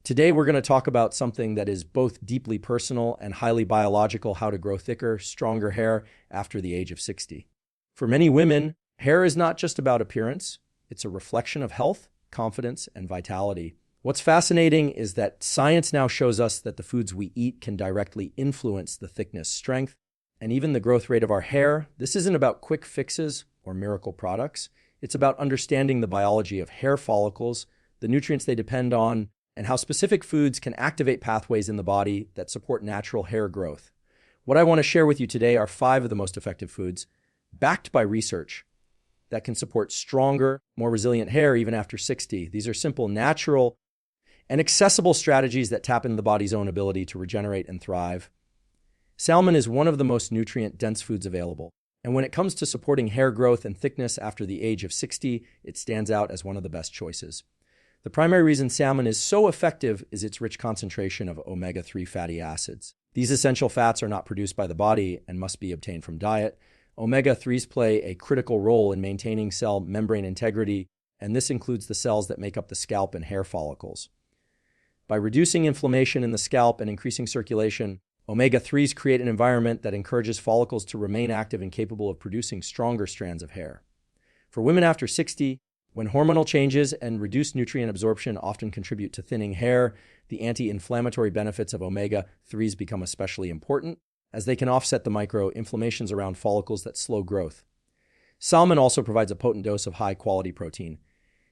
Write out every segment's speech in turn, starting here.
Today, we're going to talk about something that is both deeply personal and highly biological: how to grow thicker, stronger hair after the age of 60. For many women, hair is not just about appearance. It's a reflection of health, confidence, and vitality. What's fascinating is that science now shows us that the foods we eat can directly influence the thickness, strength, and even the growth rate of our hair. This isn't about quick fixes or miracle products. It's about understanding the biology of hair follicles, the nutrients they depend on, and how specific foods can activate pathways in the body that support natural hair growth. What I want to share with you today are 5 of the most effective foods, backed by research, that can support stronger, more resilient hair even after 60. These are simple, natural, and accessible strategies that tap into the body's own ability to regenerate and thrive. Salmon is one of the most nutrient-dense foods available, and when it comes to supporting hair growth and thickness after the age of 60, it stands out as one of the best choices. The primary reason salmon is so effective is its rich concentration of omega-3 fatty acids. These essential fats are not produced by the body and must be obtained from diet. Omega-3s play a critical role in maintaining cell membrane integrity, and this includes the cells that make up the scalp and hair follicles. By reducing inflammation in the scalp and increasing circulation, omega-3s create an environment that encourages follicles to remain active and capable of producing stronger strands of hair. For women after 60, when hormonal changes and reduced nutrient absorption often contribute to thinning hair, the anti-inflammatory benefits of omega-3s become especially important, as they can offset the micro-inflammations around follicles that slow growth. Salmon also provides a potent dose of high-quality protein.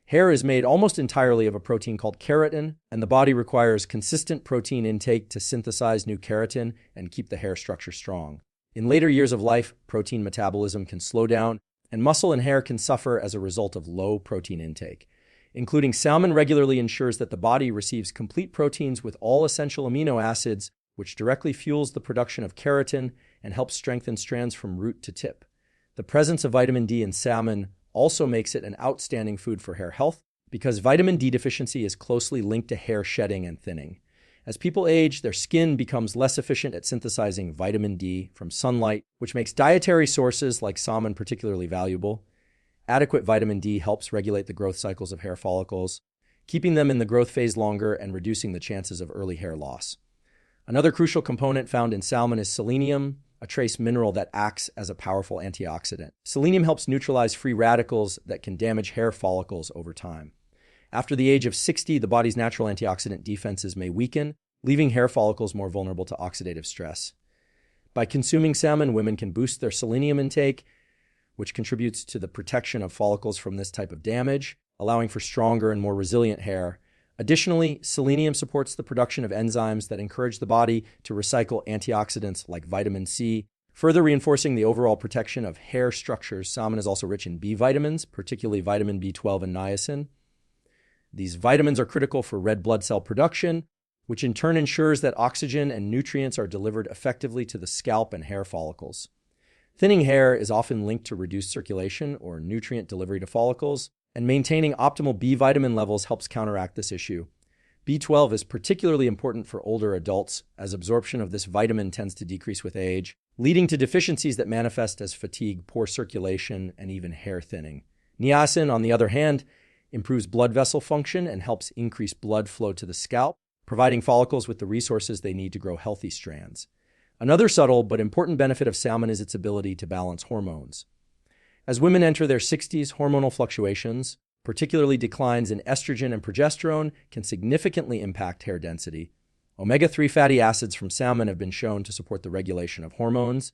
Hair is made almost entirely of a protein called keratin, and the body requires consistent protein intake to synthesize new keratin and keep the hair structure strong. In later years of life, protein metabolism can slow down, and muscle and hair can suffer as a result of low protein intake. Including salmon regularly ensures that the body receives complete proteins with all essential amino acids, which directly fuels the production of keratin and helps strengthen strands from root to tip. The presence of vitamin D in salmon also makes it an outstanding food for hair health, because vitamin D deficiency is closely linked to hair shedding and thinning. As people age, their skin becomes less efficient at synthesizing vitamin D from sunlight, which makes dietary sources like salmon particularly valuable. Adequate vitamin D helps regulate the growth cycles of hair follicles, keeping them in the growth phase longer and reducing the chances of early hair loss. Another crucial component found in salmon is selenium, a trace mineral that acts as a powerful antioxidant. Selenium helps neutralize free radicals that can damage hair follicles over time. After the age of 60, the body's natural antioxidant defenses may weaken, leaving hair follicles more vulnerable to oxidative stress. By consuming salmon, women can boost their selenium intake, which contributes to the protection of follicles from this type of damage, allowing for stronger and more resilient hair. Additionally, selenium supports the production of enzymes that encourage the body to recycle antioxidants like vitamin C, further reinforcing the overall protection of hair structures. Salmon is also rich in B vitamins, particularly vitamin B12 and niacin. These vitamins are critical for red blood cell production, which in turn ensures that oxygen and nutrients are delivered effectively to the scalp and hair follicles. Thinning hair is often linked to reduced circulation or nutrient delivery to follicles, and maintaining optimal B vitamin levels helps counteract this issue. B12 is particularly important for older adults, as absorption of this vitamin tends to decrease with age, leading to deficiencies that manifest as fatigue, poor circulation, and even hair thinning. Niacin, on the other hand, improves blood vessel function and helps increase blood flow to the scalp, providing follicles with the resources they need to grow healthy strands. Another subtle but important benefit of salmon is its ability to balance hormones. As women enter their 60s, hormonal fluctuations, particularly declines in estrogen and progesterone, can significantly impact hair density. Omega-3 fatty acids from salmon have been shown to support the regulation of hormones,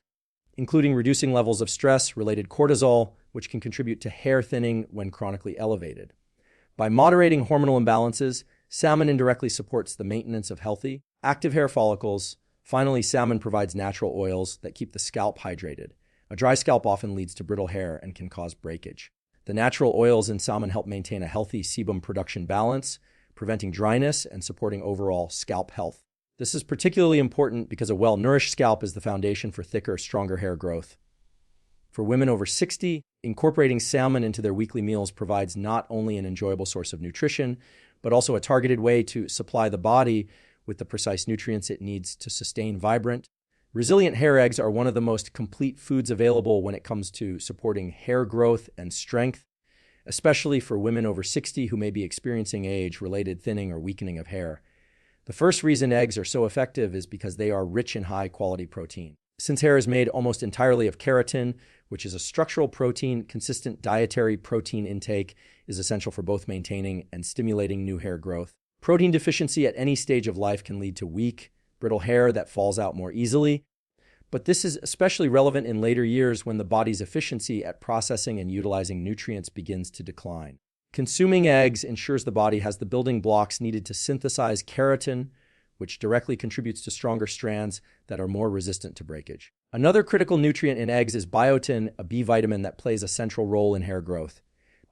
including reducing levels of stress-related cortisol, which can contribute to hair thinning when chronically elevated. By moderating hormonal imbalances, salmon indirectly supports the maintenance of healthy, active hair follicles. Finally, salmon provides natural oils that keep the scalp hydrated. A dry scalp often leads to brittle hair and can cause breakage. The natural oils in salmon help maintain a healthy sebum production balance, preventing dryness and supporting overall scalp health. This is particularly important because a well-nourished scalp is the foundation for thicker, stronger hair growth. For women over 60, incorporating salmon into their weekly meals provides not only an enjoyable source of nutrition, but also a targeted way to supply the body with the precise nutrients it needs to sustain vibrant, resilient hair. Eggs are one of the most complete foods available when it comes to supporting hair growth and strength, especially for women over 60 who may be experiencing age-related thinning or weakening of hair. The first reason eggs are so effective is because they are rich in high-quality protein. Since hair is made almost entirely of keratin, which is a structural protein, consistent dietary protein intake is essential for both maintaining and stimulating new hair growth. Protein deficiency at any stage of life can lead to weak, brittle hair that falls out more easily, but this is especially relevant in later years when the body's efficiency at processing and utilizing nutrients begins to decline. Consuming eggs ensures the body has the building blocks needed to synthesize keratin, which directly contributes to stronger strands that are more resistant to breakage. Another critical nutrient in eggs is biotin, a B vitamin that plays a central role in hair growth.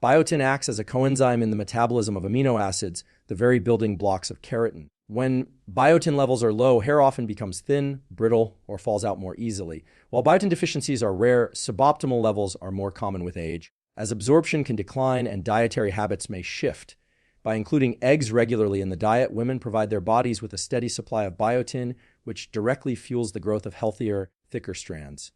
Biotin acts as a coenzyme in the metabolism of amino acids, the very building blocks of keratin. When biotin levels are low, hair often becomes thin, brittle, or falls out more easily. While biotin deficiencies are rare, suboptimal levels are more common with age, as absorption can decline and dietary habits may shift. By including eggs regularly in the diet, women provide their bodies with a steady supply of biotin, which directly fuels the growth of healthier, thicker strands.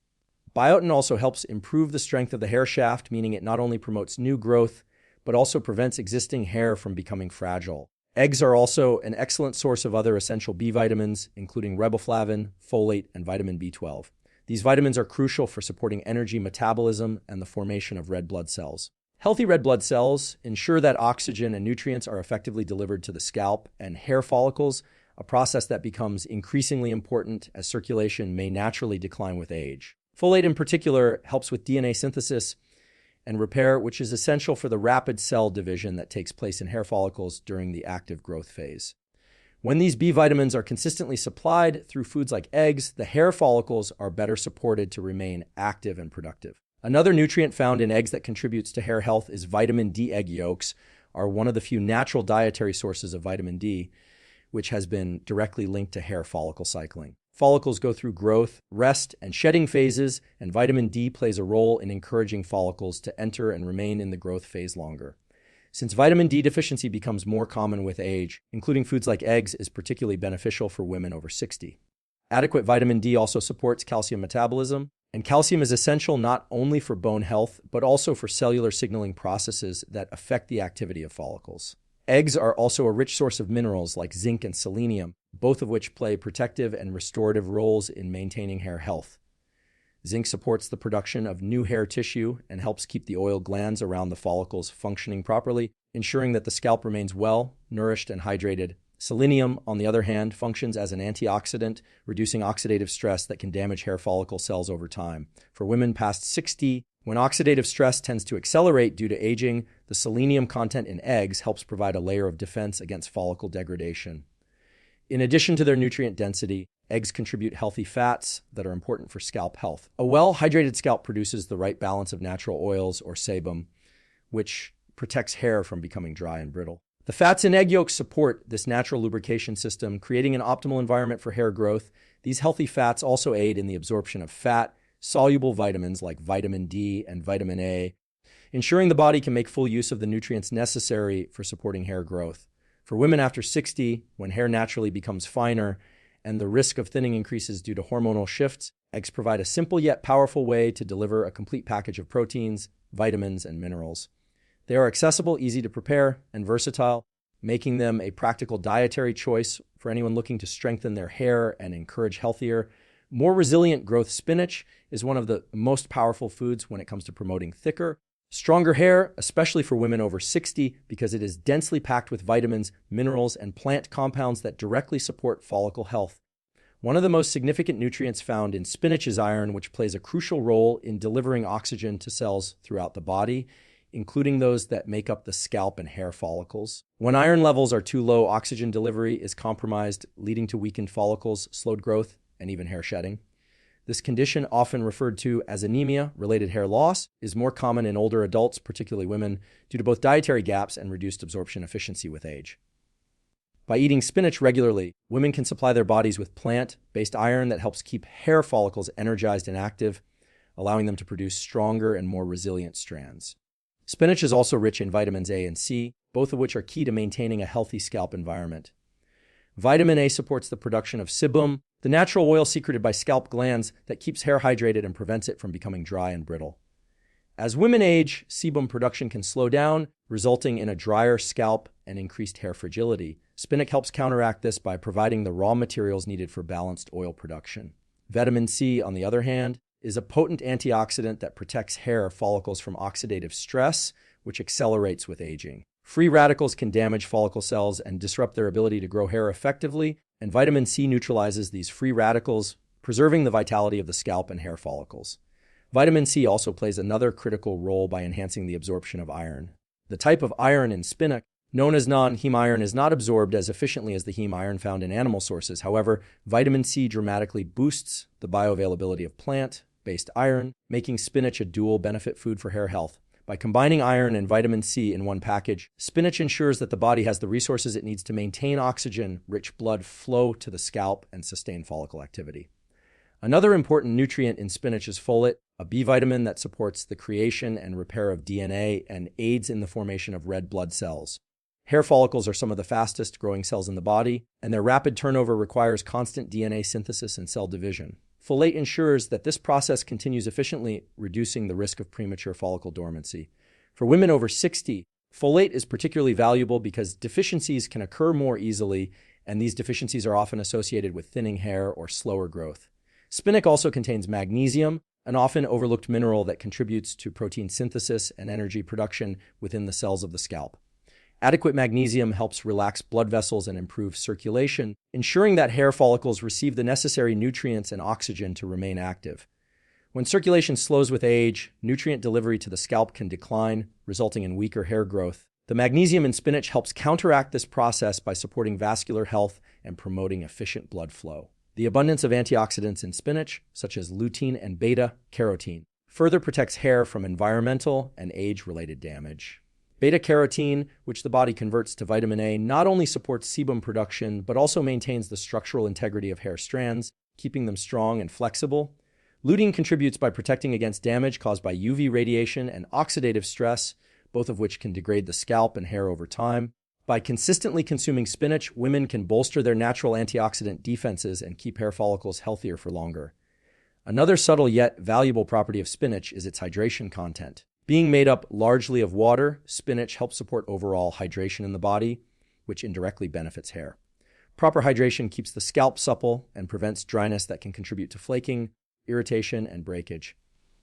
Biotin also helps improve the strength of the hair shaft, meaning it not only promotes new growth, but also prevents existing hair from becoming fragile. Eggs are also an excellent source of other essential B vitamins, including riboflavin, folate, and vitamin B12. These vitamins are crucial for supporting energy metabolism and the formation of red blood cells. Healthy red blood cells ensure that oxygen and nutrients are effectively delivered to the scalp and hair follicles, a process that becomes increasingly important as circulation may naturally decline with age. Folate in particular helps with DNA synthesis and repair, which is essential for the rapid cell division that takes place in hair follicles during the active growth phase. When these B vitamins are consistently supplied through foods like eggs, the hair follicles are better supported to remain active and productive. Another nutrient found in eggs that contributes to hair health is vitamin D. Egg yolks are one of the few natural dietary sources of vitamin D, which has been directly linked to hair follicle cycling. Follicles go through growth, rest, and shedding phases, and vitamin D plays a role in encouraging follicles to enter and remain in the growth phase longer. Since vitamin D deficiency becomes more common with age, including foods like eggs is particularly beneficial for women over 60. Adequate vitamin D also supports calcium metabolism, and calcium is essential not only for bone health, but also for cellular signaling processes that affect the activity of follicles. Eggs are also a rich source of minerals like zinc and selenium, both of which play protective and restorative roles in maintaining hair health. Zinc supports the production of new hair tissue and helps keep the oil glands around the follicles functioning properly, ensuring that the scalp remains well, nourished, and hydrated. Selenium, on the other hand, functions as an antioxidant, reducing oxidative stress that can damage hair follicle cells over time. For women past 60, when oxidative stress tends to accelerate due to aging, the selenium content in eggs helps provide a layer of defense against follicle degradation. In addition to their nutrient density, eggs contribute healthy fats that are important for scalp health. A well-hydrated scalp produces the right balance of natural oils or sebum, which protects hair from becoming dry and brittle. The fats in egg yolks support this natural lubrication system, creating an optimal environment for hair growth. These healthy fats also aid in the absorption of fat, soluble vitamins like vitamin D and vitamin A, ensuring the body can make full use of the nutrients necessary for supporting hair growth. For women after 60, when hair naturally becomes finer and the risk of thinning increases due to hormonal shifts, eggs provide a simple yet powerful way to deliver a complete package of proteins, vitamins, and minerals. They are accessible, easy to prepare, and versatile, making them a practical dietary choice for anyone looking to strengthen their hair and encourage healthier, more resilient growth. Spinach is one of the most powerful foods when it comes to promoting thicker, stronger hair, especially for women over 60, because it is densely packed with vitamins, minerals, and plant compounds that directly support follicle health. One of the most significant nutrients found in spinach is iron, which plays a crucial role in delivering oxygen to cells throughout the body, including those that make up the scalp and hair follicles. When iron levels are too low, oxygen delivery is compromised, leading to weakened follicles, slowed growth, and even hair shedding. This condition, often referred to as anemia-related hair loss, is more common in older adults, particularly women, due to both dietary gaps and reduced absorption efficiency with age. By eating spinach regularly, women can supply their bodies with plant-based iron that helps keep hair follicles energized and active, allowing them to produce stronger and more resilient strands. Spinach is also rich in vitamins A and C, both of which are key to maintaining a healthy scalp environment. Vitamin A supports the production of sebum, the natural oil secreted by scalp glands that keeps hair hydrated and prevents it from becoming dry and brittle. As women age, sebum production can slow down, resulting in a drier scalp and increased hair fragility. Spinach helps counteract this by providing the raw materials needed for balanced oil production. Vitamin C, on the other hand, is a potent antioxidant that protects hair follicles from oxidative stress, which accelerates with aging. Free radicals can damage follicle cells and disrupt their ability to grow hair effectively, and vitamin C neutralizes these free radicals, preserving the vitality of the scalp and hair follicles. Vitamin C also plays another critical role by enhancing the absorption of iron. The type of iron in spinach, known as non-heme iron, is not absorbed as efficiently as the heme iron found in animal sources. However, vitamin C dramatically boosts the bioavailability of plant-based iron, making spinach a dual benefit food for hair health. By combining iron and vitamin C in one package, spinach ensures that the body has the resources it needs to maintain oxygen-rich blood flow to the scalp and sustain follicle activity. Another important nutrient in spinach is folate, a B vitamin that supports the creation and repair of DNA and aids in the formation of red blood cells. Hair follicles are some of the fastest growing cells in the body, and their rapid turnover requires constant DNA synthesis and cell division. Folate ensures that this process continues efficiently, reducing the risk of premature follicle dormancy. For women over 60, folate is particularly valuable because deficiencies can occur more easily, and these deficiencies are often associated with thinning hair or slower growth. Spinach also contains magnesium, an often overlooked mineral that contributes to protein synthesis and energy production within the cells of the scalp. Adequate magnesium helps relax blood vessels and improve circulation, ensuring that hair follicles receive the necessary nutrients and oxygen to remain active. When circulation slows with age, nutrient delivery to the scalp can decline, resulting in weaker hair growth. The magnesium in spinach helps counteract this process by supporting vascular health and promoting efficient blood flow. The abundance of antioxidants in spinach, such as lutein and beta-carotene, further protects hair from environmental and age-related damage. Beta-carotene, which the body converts to vitamin A, not only supports sebum production, but also maintains the structural integrity of hair strands, keeping them strong and flexible. Lutein contributes by protecting against damage caused by UV radiation and oxidative stress, both of which can degrade the scalp and hair over time. By consistently consuming spinach, women can bolster their natural antioxidant defenses and keep hair follicles healthier for longer. Another subtle yet valuable property of spinach is its hydration content. Being made up largely of water, spinach helps support overall hydration in the body, which indirectly benefits hair. Proper hydration keeps the scalp supple and prevents dryness that can contribute to flaking, irritation, and breakage.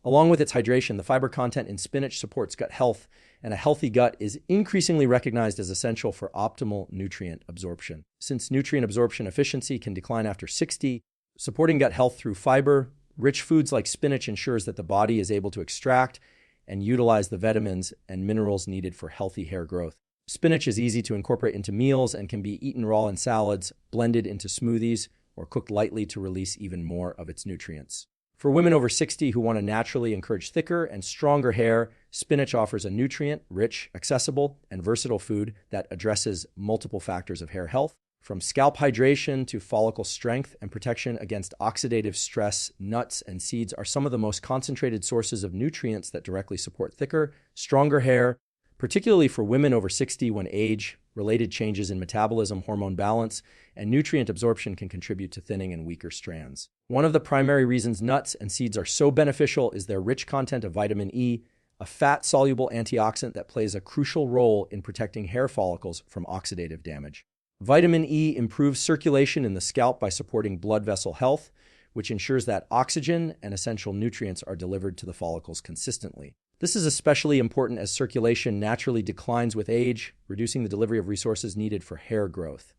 Along with its hydration, the fiber content in spinach supports gut health, and a healthy gut is increasingly recognized as essential for optimal nutrient absorption. Since nutrient absorption efficiency can decline after 60, supporting gut health through fiber-rich foods like spinach ensures that the body is able to extract and utilize the vitamins and minerals needed for healthy hair growth. Spinach is easy to incorporate into meals and can be eaten raw in salads, blended into smoothies, or cooked lightly to release even more of its nutrients. For women over 60 who want to naturally encourage thicker and stronger hair, spinach offers a nutrient-rich, accessible, and versatile food that addresses multiple factors of hair health. From scalp hydration to follicle strength and protection against oxidative stress, nuts and seeds are some of the most concentrated sources of nutrients that directly support thicker, stronger hair, particularly for women over 60 when age-related changes in metabolism, hormone balance, and nutrient absorption can contribute to thinning and weaker strands. One of the primary reasons nuts and seeds are so beneficial is their rich content of vitamin E, a fat-soluble antioxidant that plays a crucial role in protecting hair follicles from oxidative damage. Vitamin E improves circulation in the scalp by supporting blood vessel health, which ensures that oxygen and essential nutrients are delivered to the follicles consistently. This is especially important as circulation naturally declines with age, reducing the delivery of resources needed for hair growth.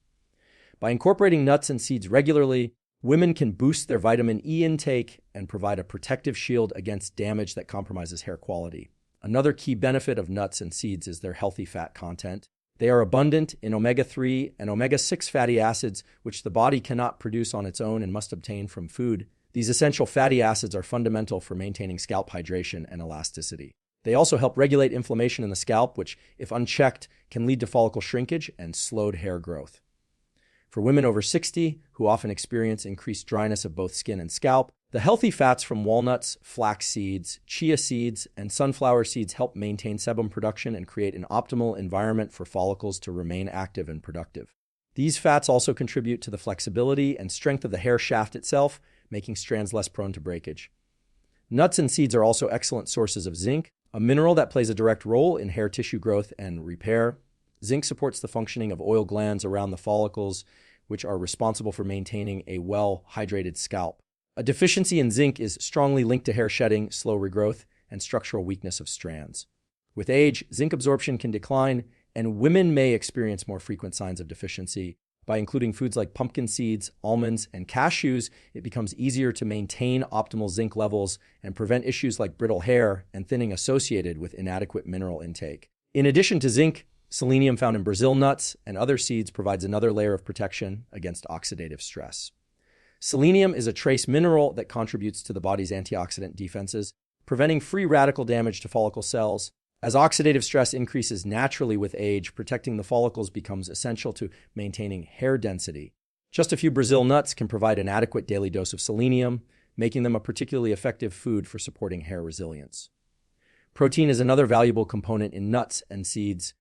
By incorporating nuts and seeds regularly, women can boost their vitamin E intake and provide a protective shield against damage that compromises hair quality. Another key benefit of nuts and seeds is their healthy fat content. They are abundant in omega-3 and omega-6 fatty acids, which the body cannot produce on its own and must obtain from food. These essential fatty acids are fundamental for maintaining scalp hydration and elasticity. They also help regulate inflammation in the scalp, which, if unchecked, can lead to follicle shrinkage and slowed hair growth. For women over 60, who often experience increased dryness of both skin and scalp, the healthy fats from walnuts, flax seeds, chia seeds, and sunflower seeds help maintain sebum production and create an optimal environment for follicles to remain active and productive. These fats also contribute to the flexibility and strength of the hair shaft itself, making strands less prone to breakage. Nuts and seeds are also excellent sources of zinc, a mineral that plays a direct role in hair tissue growth and repair. Zinc supports the functioning of oil glands around the follicles, which are responsible for maintaining a well-hydrated scalp. A deficiency in zinc is strongly linked to hair shedding, slow regrowth, and structural weakness of strands. With age, zinc absorption can decline, and women may experience more frequent signs of deficiency. By including foods like pumpkin seeds, almonds, and cashews, it becomes easier to maintain optimal zinc levels and prevent issues like brittle hair and thinning associated with inadequate mineral intake. In addition to zinc, selenium found in Brazil nuts and other seeds provides another layer of protection against oxidative stress. Selenium is a trace mineral that contributes to the body's antioxidant defenses, preventing free radical damage to follicle cells. As oxidative stress increases naturally with age, protecting the follicles becomes essential to maintaining hair density. Just a few Brazil nuts can provide an adequate daily dose of selenium, making them a particularly effective food for supporting hair resilience. Protein is another valuable component in nuts and seeds,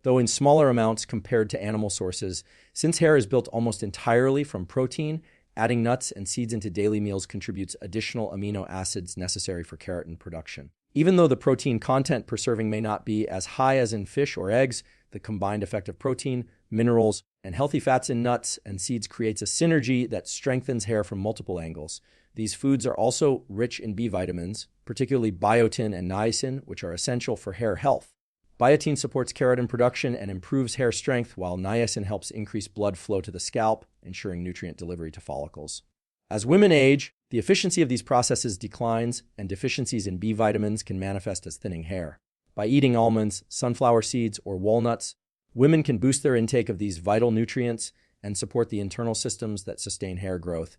though in smaller amounts compared to animal sources. Since hair is built almost entirely from protein, adding nuts and seeds into daily meals contributes additional amino acids necessary for keratin production. Even though the protein content per serving may not be as high as in fish or eggs, the combined effect of protein, minerals, and healthy fats in nuts and seeds creates a synergy that strengthens hair from multiple angles. These foods are also rich in B vitamins, particularly biotin and niacin, which are essential for hair health. Biotin supports keratin production and improves hair strength, while niacin helps increase blood flow to the scalp, ensuring nutrient delivery to follicles. As women age, the efficiency of these processes declines, and deficiencies in B vitamins can manifest as thinning hair. By eating almonds, sunflower seeds, or walnuts, women can boost their intake of these vital nutrients and support the internal systems that sustain hair growth.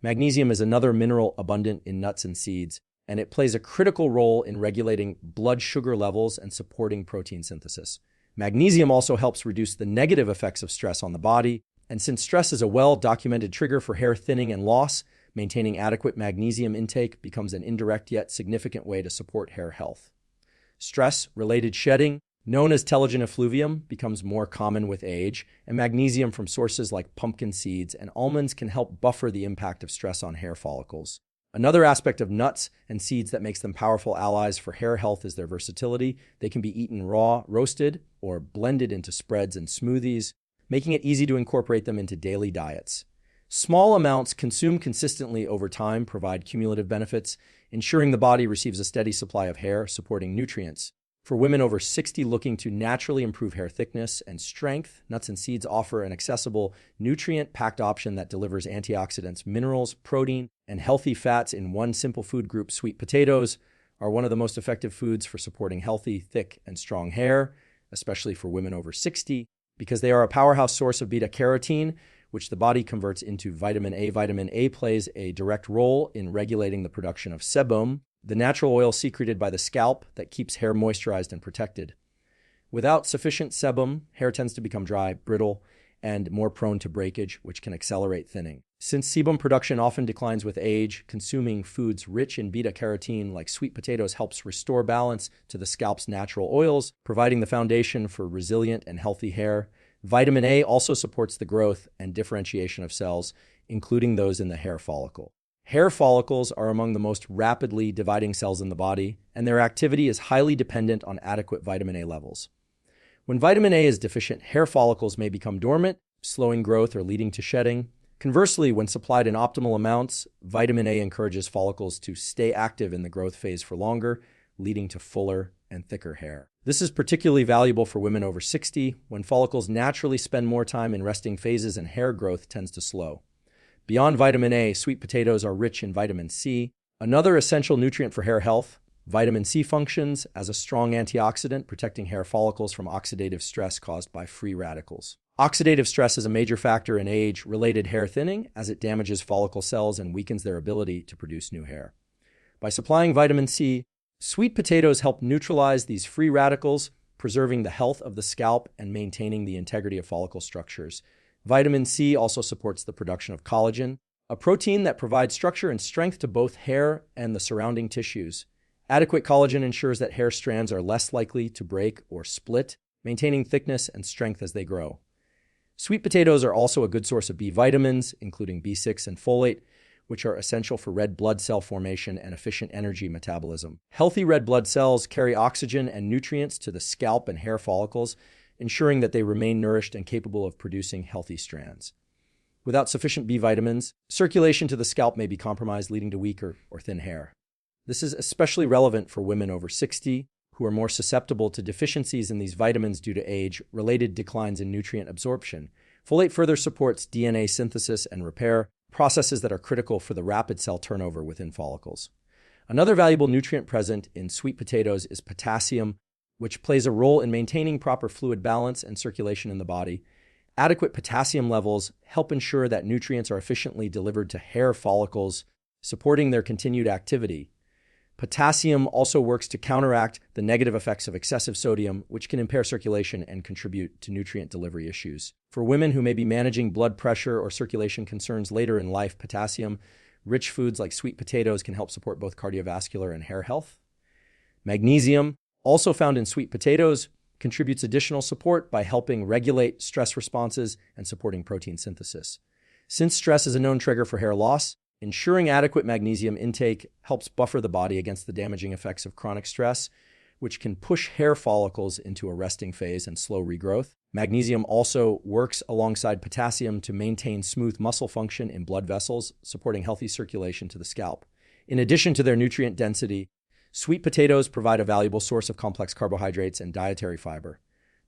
Magnesium is another mineral abundant in nuts and seeds, and it plays a critical role in regulating blood sugar levels and supporting protein synthesis. Magnesium also helps reduce the negative effects of stress on the body, and since stress is a well-documented trigger for hair thinning and loss, maintaining adequate magnesium intake becomes an indirect yet significant way to support hair health. Stress-related shedding, known as telogen effluvium, becomes more common with age, and magnesium from sources like pumpkin seeds and almonds can help buffer the impact of stress on hair follicles. Another aspect of nuts and seeds that makes them powerful allies for hair health is their versatility. They can be eaten raw, roasted, or blended into spreads and smoothies, making it easy to incorporate them into daily diets. Small amounts consumed consistently over time provide cumulative benefits, ensuring the body receives a steady supply of hair-supporting nutrients. For women over 60 looking to naturally improve hair thickness and strength, nuts and seeds offer an accessible, nutrient-packed option that delivers antioxidants, minerals, protein, and healthy fats in one simple food group. Sweet potatoes are one of the most effective foods for supporting healthy, thick, and strong hair, especially for women over 60, because they are a powerhouse source of beta-carotene, which the body converts into vitamin A. Vitamin A plays a direct role in regulating the production of sebum, the natural oil secreted by the scalp that keeps hair moisturized and protected. Without sufficient sebum, hair tends to become dry, brittle, and more prone to breakage, which can accelerate thinning. Since sebum production often declines with age, consuming foods rich in beta-carotene like sweet potatoes helps restore balance to the scalp's natural oils, providing the foundation for resilient and healthy hair. Vitamin A also supports the growth and differentiation of cells, including those in the hair follicle. Hair follicles are among the most rapidly dividing cells in the body, and their activity is highly dependent on adequate vitamin A levels. When vitamin A is deficient, hair follicles may become dormant, slowing growth or leading to shedding. Conversely, when supplied in optimal amounts, vitamin A encourages follicles to stay active in the growth phase for longer, leading to fuller and thicker hair. This is particularly valuable for women over 60, when follicles naturally spend more time in resting phases and hair growth tends to slow. Beyond vitamin A, sweet potatoes are rich in vitamin C, another essential nutrient for hair health. Vitamin C functions as a strong antioxidant, protecting hair follicles from oxidative stress caused by free radicals. Oxidative stress is a major factor in age-related hair thinning, as it damages follicle cells and weakens their ability to produce new hair. By supplying vitamin C, sweet potatoes help neutralize these free radicals, preserving the health of the scalp and maintaining the integrity of follicle structures. Vitamin C also supports the production of collagen, a protein that provides structure and strength to both hair and the surrounding tissues. Adequate collagen ensures that hair strands are less likely to break or split, maintaining thickness and strength as they grow. Sweet potatoes are also a good source of B vitamins, including B6 and folate, which are essential for red blood cell formation and efficient energy metabolism. Healthy red blood cells carry oxygen and nutrients to the scalp and hair follicles, ensuring that they remain nourished and capable of producing healthy strands. Without sufficient B vitamins, circulation to the scalp may be compromised, leading to weaker or thin hair. This is especially relevant for women over 60, who are more susceptible to deficiencies in these vitamins due to age-related declines in nutrient absorption. Folate further supports DNA synthesis and repair, processes that are critical for the rapid cell turnover within follicles. Another valuable nutrient present in sweet potatoes is potassium, which plays a role in maintaining proper fluid balance and circulation in the body. Adequate potassium levels help ensure that nutrients are efficiently delivered to hair follicles, supporting their continued activity. Potassium also works to counteract the negative effects of excessive sodium, which can impair circulation and contribute to nutrient delivery issues. For women who may be managing blood pressure or circulation concerns later in life, potassium-rich foods like sweet potatoes can help support both cardiovascular and hair health. Magnesium, also found in sweet potatoes, contributes additional support by helping regulate stress responses and supporting protein synthesis. Since stress is a known trigger for hair loss, ensuring adequate magnesium intake helps buffer the body against the damaging effects of chronic stress, which can push hair follicles into a resting phase and slow regrowth. Magnesium also works alongside potassium to maintain smooth muscle function in blood vessels, supporting healthy circulation to the scalp. In addition to their nutrient density, sweet potatoes provide a valuable source of complex carbohydrates and dietary fiber.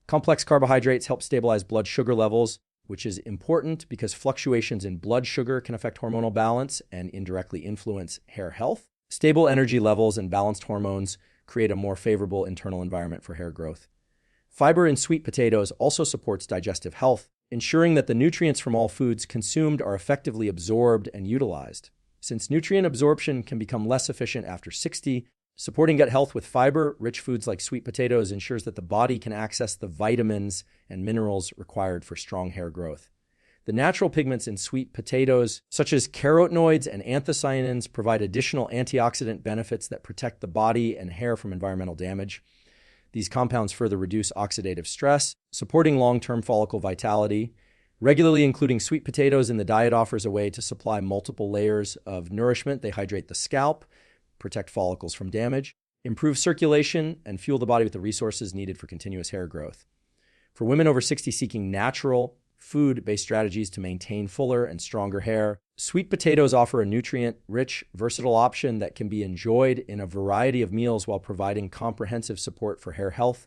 Complex carbohydrates help stabilize blood sugar levels, which is important because fluctuations in blood sugar can affect hormonal balance and indirectly influence hair health. Stable energy levels and balanced hormones create a more favorable internal environment for hair growth. Fiber in sweet potatoes also supports digestive health, ensuring that the nutrients from all foods consumed are effectively absorbed and utilized. Since nutrient absorption can become less efficient after 60, supporting gut health with fiber-rich foods like sweet potatoes ensures that the body can access the vitamins and minerals required for strong hair growth. The natural pigments in sweet potatoes, such as carotenoids and anthocyanins, provide additional antioxidant benefits that protect the body and hair from environmental damage. These compounds further reduce oxidative stress, supporting long-term follicle vitality. Regularly including sweet potatoes in the diet offers a way to supply multiple layers of nourishment. They hydrate the scalp, protect follicles from damage, improve circulation, and fuel the body with the resources needed for continuous hair growth. For women over 60 seeking natural, food-based strategies to maintain fuller and stronger hair, sweet potatoes offer a nutrient-rich, versatile option that can be enjoyed in a variety of meals while providing comprehensive support for hair health.